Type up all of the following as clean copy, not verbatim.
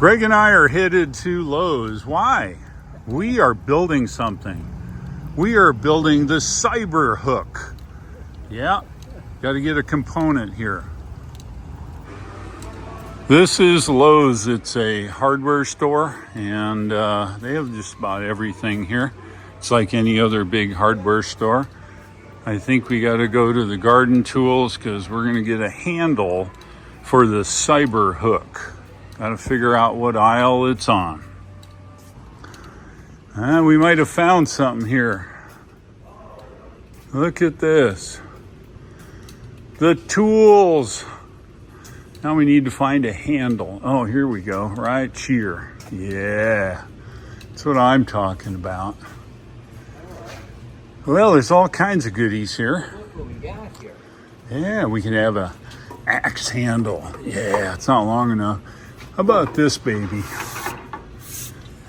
Greg and I are headed to Lowe's. Why? We are building something. We are building the CyberTruck. Yeah, got to get a component here. This is Lowe's. It's a hardware store, and they have just about everything here. It's like any other big hardware store. I think we got to go to the garden tools because we're going to get a handle for the CyberTruck. Got to figure out what aisle it's on. We might have found something here. Look at this. The tools. Now we need to find a handle. Oh, here we go. Right here. Yeah. That's what I'm talking about. Well, there's all kinds of goodies here. Look what we got here. Yeah, we can have a axe handle. Yeah, it's not long enough. How about this baby?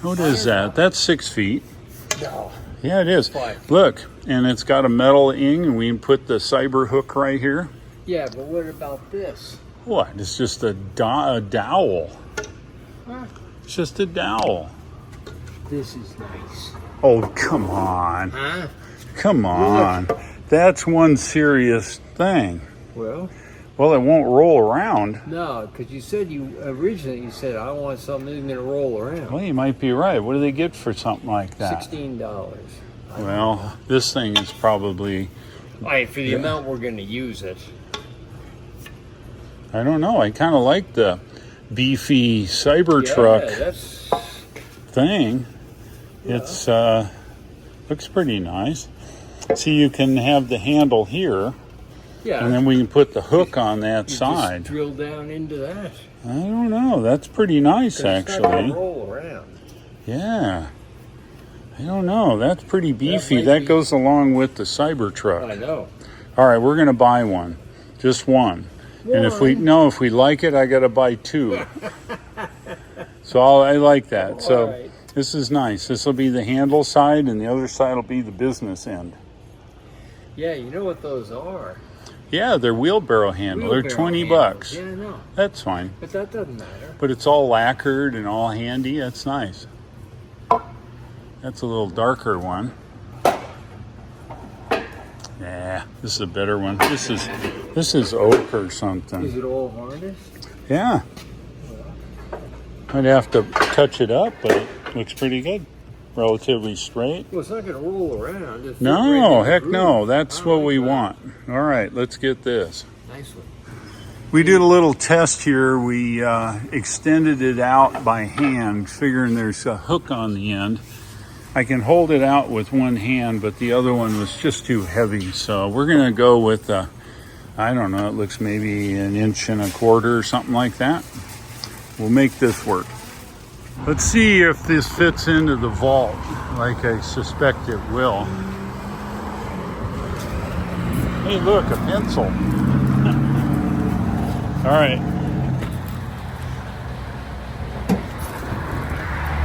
What is that? That's 6 feet. No. Yeah, it is. 5. Look, and it's got a metal ing, and we can put the CyberTruck right here. Yeah, but what about this? What? It's just a dowel. Huh? It's just a dowel. This is nice. Oh, come on. Huh? Come on. That's one serious thing. Well, it won't roll around. no, because you said originally said I want something that's going to roll around. Well, you might be right. What do they get for something like that? $16. Well, this thing is probably... For the amount we're going to use it. I don't know. I kind of like the beefy CyberTruck Yeah, that's... thing. Yeah. It's looks pretty nice. See, you can have the handle here, Yeah. and then we can put the hook on that you side. Just drill down into that. I don't know. That's pretty nice, It's not actually. going to roll around. Yeah. I don't know. That's pretty beefy. might That be- goes along with the CyberTruck. I know. All right, we're going to buy one. Just one. And if we like it, I got to buy 2. So I like that. So right. This is nice. This will be the handle side, and the other side will be the business end. Yeah, you know what those are. Yeah, they're wheelbarrow handle. They're Wheelbarrow $20. handles. Yeah, I know. That's fine. But that doesn't matter. But it's all lacquered and all handy. That's nice. That's a little darker one. Yeah, this is a better one. This is oak or something. Is it all harnessed? Yeah. I'd have to touch it up, but it looks pretty good. Relatively straight. Well, it's not going to roll around. It'll fit right No, in the heck groove. no. That's I what like we that. want. All right, let's get this. Nice one. We did a little test here. We extended it out by hand, figuring there's a hook on the end. I can hold it out with one hand, but the other one was just too heavy. So we're going to go with, I don't know, it looks maybe 1.25 inches or something like that. We'll make this work. Let's see if this fits into the vault like I suspect it will. Hey, look, a pencil. All right.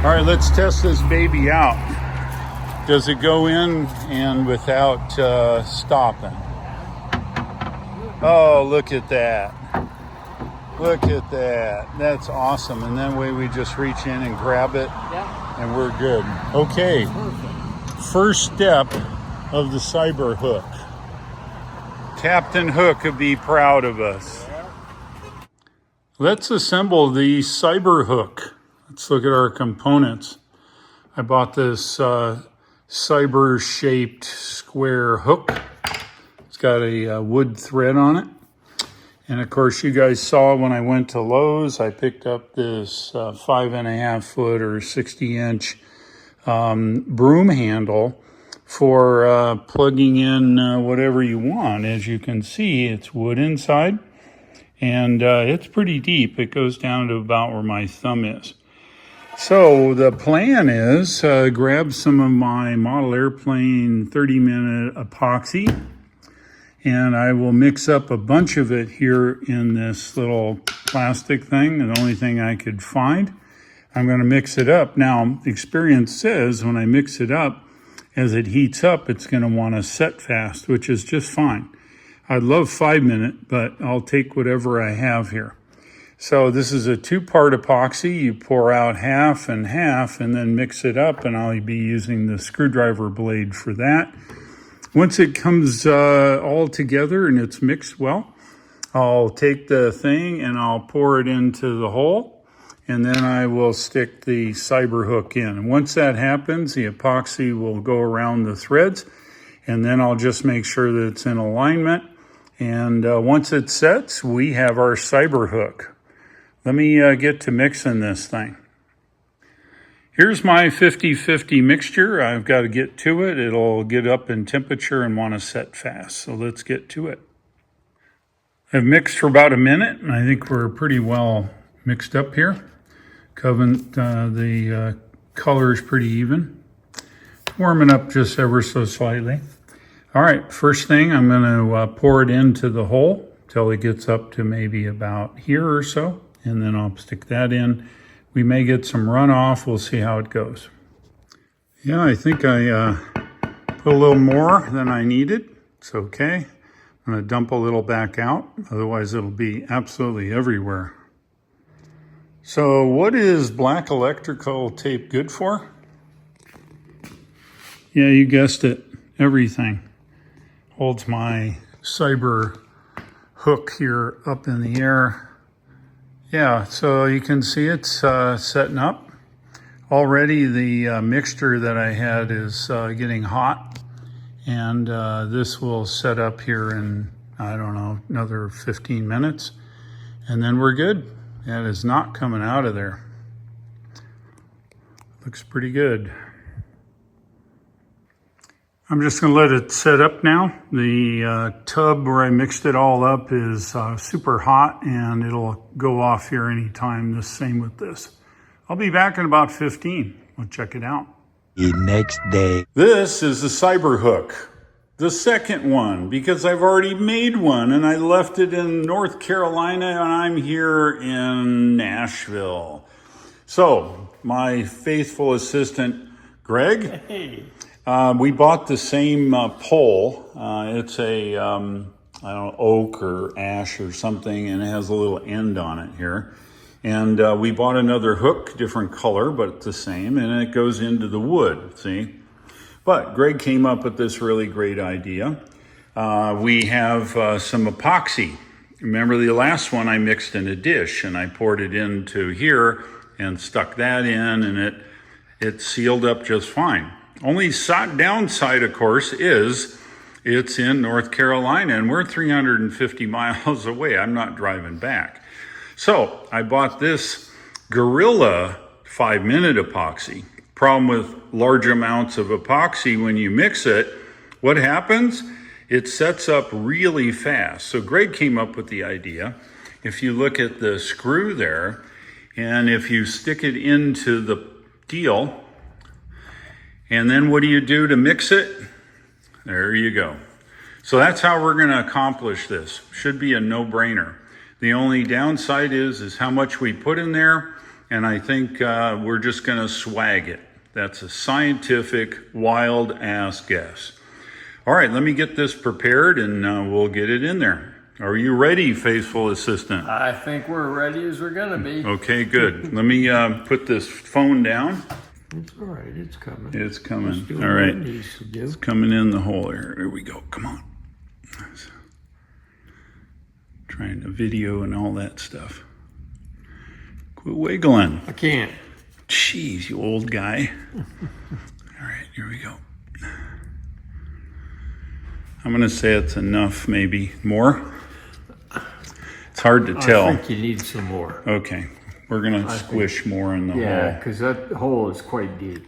All right, let's test this baby out. Does it go in and without stopping? Oh, look at that. Look at that. That's awesome. And then we just reach in and grab it, Yeah. and we're good. Okay, Perfect. first step of the CyberTruck. Captain Hook would be proud of us. Let's assemble the CyberTruck. Let's look at our components. I bought this cyber-shaped square hook. It's got a wood thread on it. And of course, you guys saw when I went to Lowe's, I picked up this 5.5 foot or 60-inch broom handle for plugging in whatever you want. As you can see, it's wood inside, and it's pretty deep. It goes down to about where my thumb is. So the plan is grab some of my model airplane 30-minute epoxy, and I will mix up a bunch of it here in this little plastic thing, the only thing I could find. I'm going to mix it up. Now, experience says when I mix it up, as it heats up, it's going to want to set fast, which is just fine. I'd love 5 minute, but I'll take whatever I have here. So this is a 2-part epoxy. You pour out half and half and then mix it up, and I'll be using the screwdriver blade for that. Once it comes all together and it's mixed well, I'll take the thing and I'll pour it into the hole, and then I will stick the CyberTruck in. And once that happens, the epoxy will go around the threads, and then I'll just make sure that it's in alignment. And once it sets, we have our CyberTruck. Let me get to mixing this thing. Here's my 50-50 mixture. I've got to get to it. It'll get up in temperature and want to set fast. So let's get to it. I've mixed for about a minute, and I think we're pretty well mixed up here. The color is pretty even. Warming up just ever so slightly. All right, first thing, I'm going to pour it into the hole till it gets up to maybe about here or so. And then I'll stick that in. We may get some runoff. We'll see how it goes. Yeah, I think I put a little more than I needed. It's okay. I'm going to dump a little back out. Otherwise, it'll be absolutely everywhere. So what is black electrical tape good for? Yeah, you guessed it. Everything. Holds my CyberTruck here up in the air. Yeah, so you can see it's setting up. Already the mixture that I had is getting hot, and this will set up here in, I don't know, another 15 minutes, and then we're good. That is not coming out of there. Looks pretty good. I'm just going to let it set up now. The tub where I mixed it all up is super hot, and it'll go off here anytime. The same with this. I'll be back in about 15. We'll check it out. The next day. This is the CyberTruck, the second one, because I've already made one, and I left it in North Carolina, and I'm here in Nashville. So, my faithful assistant, Greg. Hey. We bought the same pole. It's a, I don't know, oak or ash or something, and it has a little end on it here. And we bought another hook, different color, but it's the same, and it goes into the wood, see? But Greg came up with this really great idea. We have some epoxy. Remember the last one I mixed in a dish, and I poured it into here and stuck that in, and it sealed up just fine. Only downside, of course, is it's in North Carolina, and we're 350 miles away. I'm not driving back. So I bought this Gorilla 5-minute epoxy. Problem with large amounts of epoxy, when you mix it, what happens? It sets up really fast. So Greg came up with the idea. If you look at the screw there, and if you stick it into the deal, and then what do you do to mix it? There you go. So that's how we're going to accomplish this. Should be a no-brainer. The only downside is how much we put in there, and I think we're just going to swag it. That's a scientific, wild-ass guess. All right, let me get this prepared, and we'll get it in there. Are you ready, faithful assistant? I think we're ready as we're going to be. Okay, good. Let me put this phone down. It's all right. It's coming. It's coming. All All right. It needs to do. It's coming in the hole here. There we go. Come on. Trying to video and all that stuff. Quit wiggling. I can't. Jeez, you old guy. All right, here we go. I'm going to say it's enough, maybe more. It's hard to tell. I think you need some more. Okay. We're going to squish more in the hole. Yeah, because that hole is quite deep.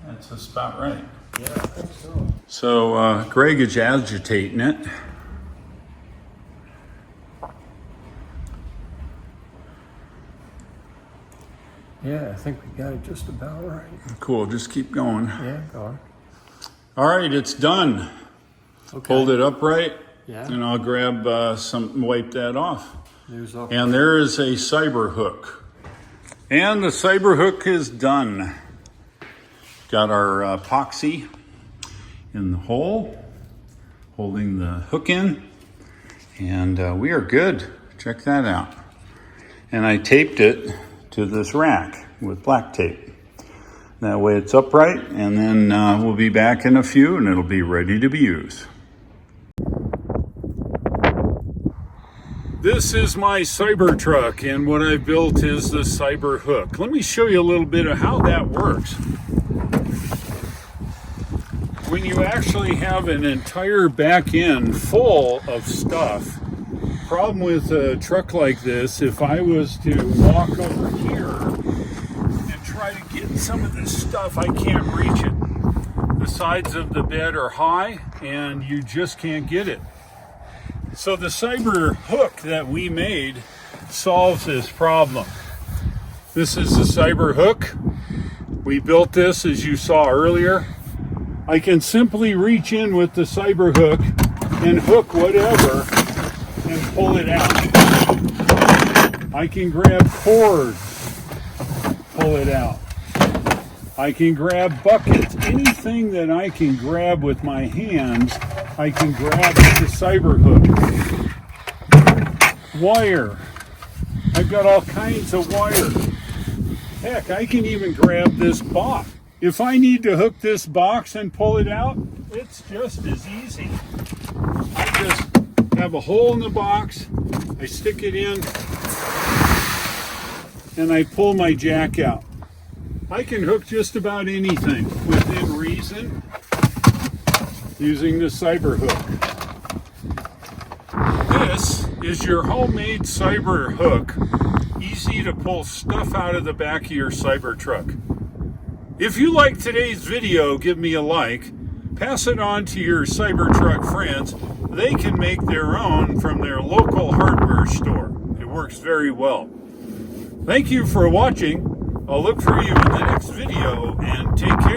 That's about right. Yeah, I think so. So Greg is agitating it. Yeah, I think we got it just about right. Cool, just keep going. Yeah, go on. All right, it's done. Okay. Hold it upright, Yeah. and I'll grab wipe that off. There's a And there is a CyberTruck. And the CyberTruck is done. Got our epoxy in the hole, holding the hook in, and we are good. Check that out. and I taped it to this rack with black tape. That way it's upright, and then we'll be back in a few and it'll be ready to be used. This is my CyberTruck, and what I built is the Cyber Hook. Let me show you a little bit of how that works. When you actually have an entire back end full of stuff, problem with a truck like this, if I was to walk over here and try to get some of this stuff, I can't reach it. The sides of the bed are high and you just can't get it. So the Cyber Hook that we made solves this problem. This is the Cyber Hook. We built this as you saw earlier. I can simply reach in with the Cyber Hook and hook whatever and pull it out. I can grab cords, pull it out. I can grab buckets. Anything that I can grab with my hands, I can grab with the Cyber Hook. Wire. I've got all kinds of wire. Heck, I can even grab this box. If I need to hook this box and pull it out, it's just as easy. I just have a hole in the box, I stick it in, and I pull my jack out. I can hook just about anything within reason using the Cyber Hook. This is your homemade Cyber Hook. Easy to pull stuff out of the back of your CyberTruck. If you like today's video, give me a like. Pass it on to your CyberTruck friends. They can make their own from their local hardware store. It works very well. Thank you for watching. I'll look for you in the next video, and take care.